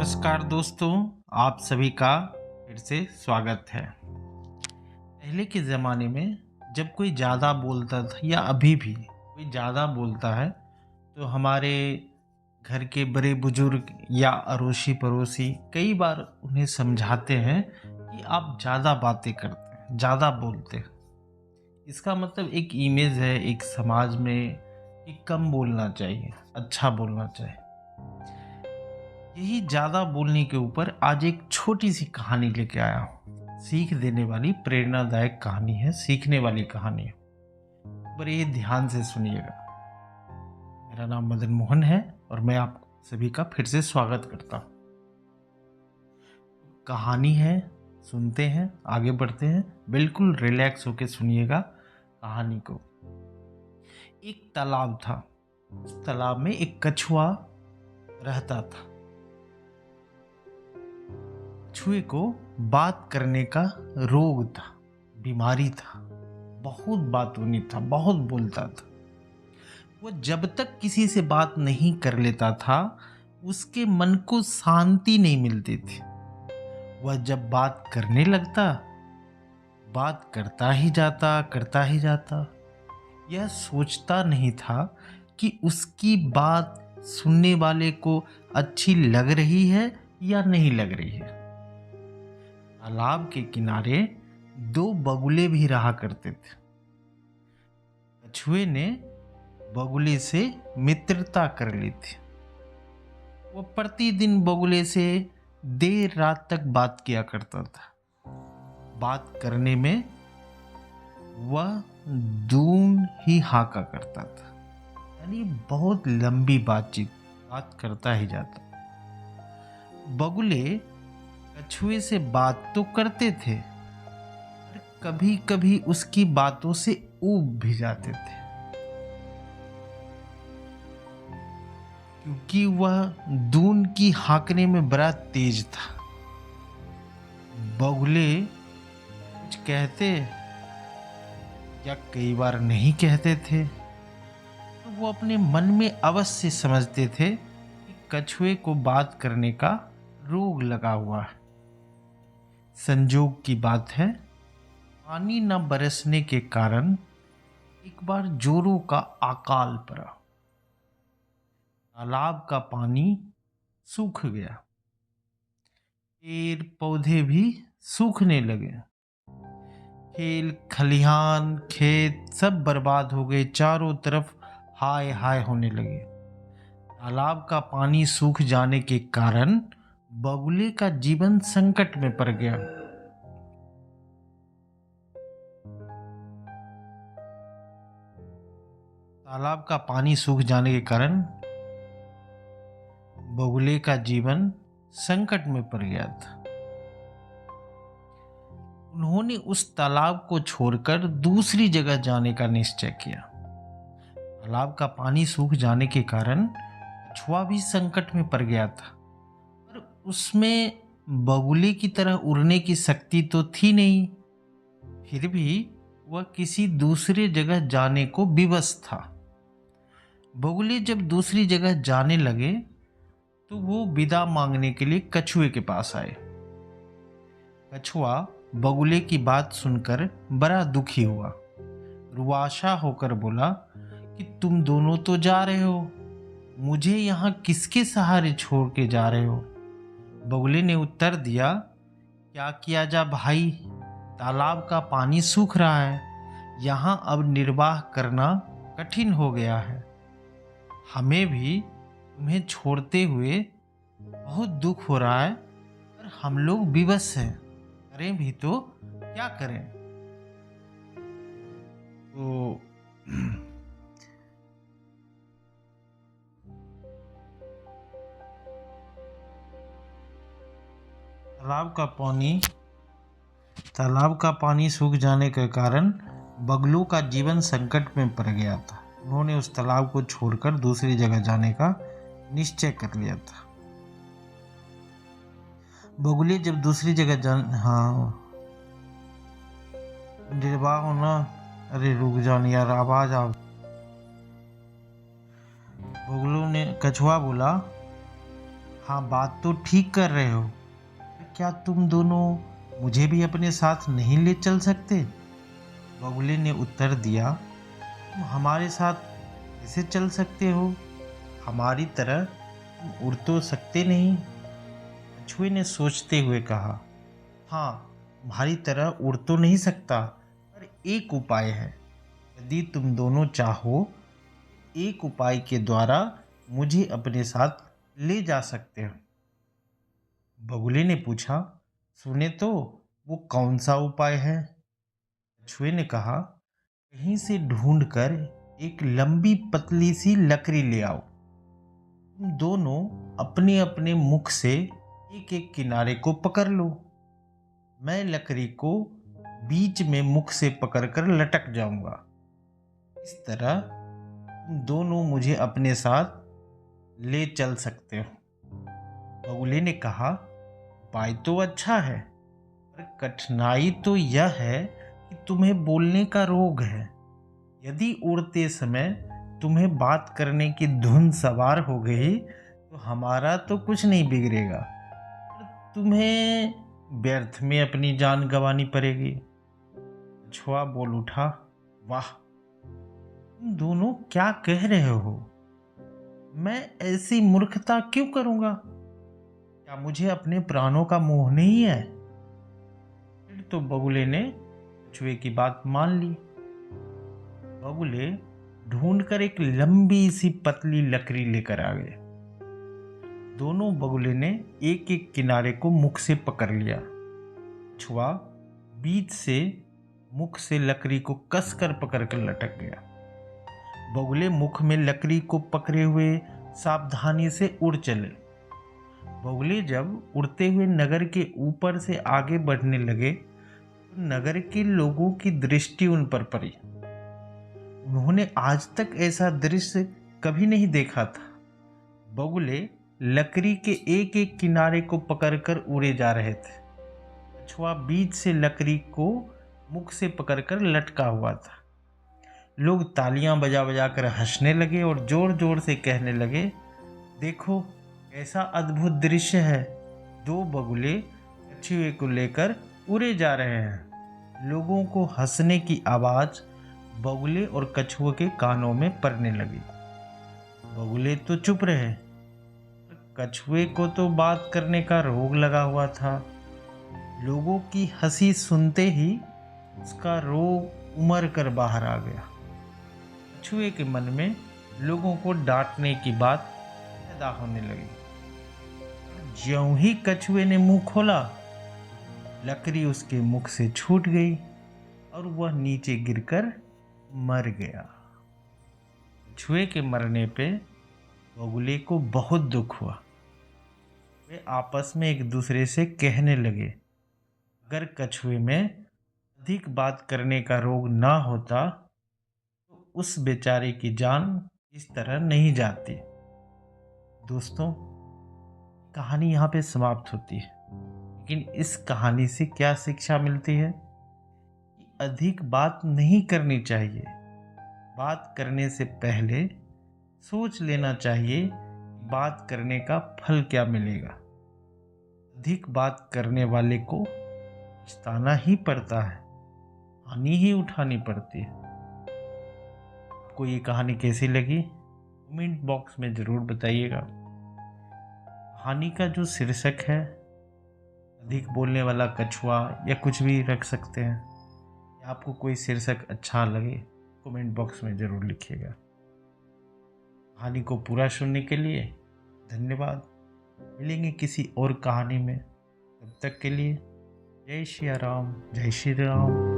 नमस्कार दोस्तों, आप सभी का फिर से स्वागत है। पहले के ज़माने में जब कोई ज़्यादा बोलता था या अभी भी कोई ज़्यादा बोलता है तो हमारे घर के बड़े बुजुर्ग या अड़ोसी पड़ोसी कई बार उन्हें समझाते हैं कि आप ज़्यादा बातें करते हैं, ज़्यादा बोलते हैं। इसका मतलब एक इमेज है एक समाज में कि कम बोलना चाहिए, अच्छा बोलना चाहिए। यही ज़्यादा बोलने के ऊपर आज एक छोटी सी कहानी लेके आया हूँ। सीख देने वाली प्रेरणादायक कहानी है, सीखने वाली कहानी है। बड़े ध्यान से सुनिएगा। मेरा नाम मदन मोहन है और मैं आप सभी का फिर से स्वागत करता हूँ। कहानी है, सुनते हैं, आगे बढ़ते हैं। बिल्कुल रिलैक्स होके सुनिएगा कहानी को। एक तालाब था। उस तालाब में एक कछुआ रहता था। कछुए को बात करने का रोग था, बीमारी था। बहुत बातूनी था, बहुत बोलता था। वो जब तक किसी से बात नहीं कर लेता था उसके मन को शांति नहीं मिलती थी। वह जब बात करने लगता, बात करता ही जाता, करता ही जाता। यह सोचता नहीं था कि उसकी बात सुनने वाले को अच्छी लग रही है या नहीं लग रही है। तालाब के किनारे दो बगुले भी रहा करते थे। कछुए ने बगुले से मित्रता कर ली थी। वो प्रतिदिन बगुले से देर रात तक बात किया करता था। बात करने में वह दून ही हाका करता था, यानी बहुत लंबी बात करता ही जाता। बगुले कछुए से बात तो करते थे, कभी कभी उसकी बातों से ऊब भी जाते थे, क्योंकि वह दून की हाँकने में बड़ा तेज था। बगुले कुछ कहते या कई बार नहीं कहते थे तो वो अपने मन में अवश्य समझते थे कि कछुए को बात करने का रोग लगा हुआ है। संजोग की बात है, पानी न बरसने के कारण एक बार जोरों का अकाल पड़ा। तालाब का पानी सूख गया, पेड़ पौधे भी सूखने लगे। खेल खलिहान खेत सब बर्बाद हो गए। चारों तरफ हाय हाय होने लगे। तालाब का पानी सूख जाने के कारण बगुले का जीवन संकट में पड़ गया। तालाब का पानी सूख जाने के कारण बगुले का जीवन संकट में पड़ गया था। उन्होंने उस तालाब को छोड़कर दूसरी जगह जाने का निश्चय किया। तालाब का पानी सूख जाने के कारण कछुआ भी संकट में पड़ गया था, पर उसमें बगुले की तरह उड़ने की शक्ति तो थी नहीं। फिर भी वह किसी दूसरे जगह जाने को विवश था। बगुले जब दूसरी जगह जाने लगे तो वो विदा मांगने के लिए कछुए के पास आए। कछुआ बगुले की बात सुनकर बड़ा दुखी हुआ। रुआशा होकर बोला कि तुम दोनों तो जा रहे हो, मुझे यहाँ किसके सहारे छोड़ के जा रहे हो। बगुले ने उत्तर दिया, क्या किया जा भाई, तालाब का पानी सूख रहा है, यहाँ अब निर्वाह करना कठिन हो गया है। हमें भी तुम्हें छोड़ते हुए बहुत दुख हो रहा है, पर हम लोग विवश हैं, करें भी तो क्या करें। तो तालाब का पानी सूख जाने के कारण बगुलों का जीवन संकट में पड़ गया था। उन्होंने उस तालाब को छोड़कर दूसरी जगह जाने का निश्चय कर लिया था। बगुले जब दूसरी जगह निर्वाह होना, अरे रुक जाओ यार, आवाज आ। बगुलों ने, कछुआ बोला, हाँ, बात तो ठीक कर रहे हो। क्या तुम दोनों मुझे भी अपने साथ नहीं ले चल सकते? बगुले ने उत्तर दिया, तुम हमारे साथ कैसे चल सकते हो? हमारी तरह तुम उड़ तो सकते नहीं। कछुए ने सोचते हुए कहा, हाँ, तुम्हारी तरह उड़ तो नहीं सकता, पर एक उपाय है। यदि तुम दोनों चाहो, एक उपाय के द्वारा मुझे अपने साथ ले जा सकते हो। बगुले ने पूछा, सुने तो, वो कौन सा उपाय है? कछुए ने कहा, कहीं से ढूंढकर एक लंबी पतली सी लकड़ी ले आओ। तुम दोनों अपने अपने मुख से एक एक किनारे को पकड़ लो। मैं लकड़ी को बीच में मुख से पकड़कर लटक जाऊंगा। इस तरह तुम दोनों मुझे अपने साथ ले चल सकते हो। बगुले ने कहा, उपाय तो अच्छा है, पर कठिनाई तो यह है कि तुम्हें बोलने का रोग है। यदि उड़ते समय तुम्हें बात करने की धुन सवार हो गई तो हमारा तो कुछ नहीं बिगड़ेगा, पर तुम्हें व्यर्थ में अपनी जान गंवानी पड़ेगी। कछुआ बोल उठा, वाह, तुम दोनों क्या कह रहे हो? मैं ऐसी मूर्खता क्यों करूंगा? क्या मुझे अपने प्राणों का मोह नहीं है? फिर तो बगुले ने कछुए की बात मान ली। बगुले ढूंढकर एक लंबी सी पतली लकड़ी लेकर आ गए। दोनों बगुले ने एक एक किनारे को मुख से पकड़ लिया। कछुआ बीच से मुख से लकड़ी को कसकर पकड़कर लटक गया। बगुले मुख में लकड़ी को पकड़े हुए सावधानी से उड़ चले। बगुले जब उड़ते हुए नगर के ऊपर से आगे बढ़ने लगे तो नगर के लोगों की दृष्टि उन पर पड़ी। उन्होंने आज तक ऐसा दृश्य कभी नहीं देखा था। बगुले लकड़ी के एक एक किनारे को पकड़कर उड़े जा रहे थे। कछुआ बीच से लकड़ी को मुख से पकड़कर लटका हुआ था। लोग तालियां बजा बजा कर हंसने लगे और जोर जोर से कहने लगे, देखो ऐसा अद्भुत दृश्य है। दो बगुले कछुए को लेकर उड़े जा रहे हैं। लोगों को हंसने की आवाज बगुले और कछुए के कानों में पड़ने लगी। बगुले तो चुप रहे, कछुए को तो बात करने का रोग लगा हुआ था। लोगों की हंसी सुनते ही उसका रोग उमड़ कर बाहर आ गया। कछुए के मन में लोगों को डांटने की बात पैदा होने लगी। ज्यों ही कछुए ने मुंह खोला, लकड़ी उसके मुख से छूट गई और वह नीचे गिरकर मर गया। कछुए के मरने पे बगुले को बहुत दुख हुआ। वे आपस में एक दूसरे से कहने लगे, अगर कछुए में अधिक बात करने का रोग ना होता तो उस बेचारे की जान इस तरह नहीं जाती। दोस्तों, कहानी यहाँ पे समाप्त होती है, लेकिन इस कहानी से क्या शिक्षा मिलती है कि अधिक बात नहीं करनी चाहिए। बात करने से पहले सोच लेना चाहिए कि बात करने का फल क्या मिलेगा। अधिक बात करने वाले को पछताना ही पड़ता है, हानि ही उठानी पड़ती है। आपको ये कहानी कैसी लगी कमेंट बॉक्स में ज़रूर बताइएगा। कहानी का जो शीर्षक है, अधिक बोलने वाला कछुआ, या कुछ भी रख सकते हैं। आपको कोई शीर्षक अच्छा लगे कमेंट बॉक्स में ज़रूर लिखिएगा। कहानी को पूरा सुनने के लिए धन्यवाद। मिलेंगे किसी और कहानी में, तब तक के लिए जय श्री राम, जय श्री राम।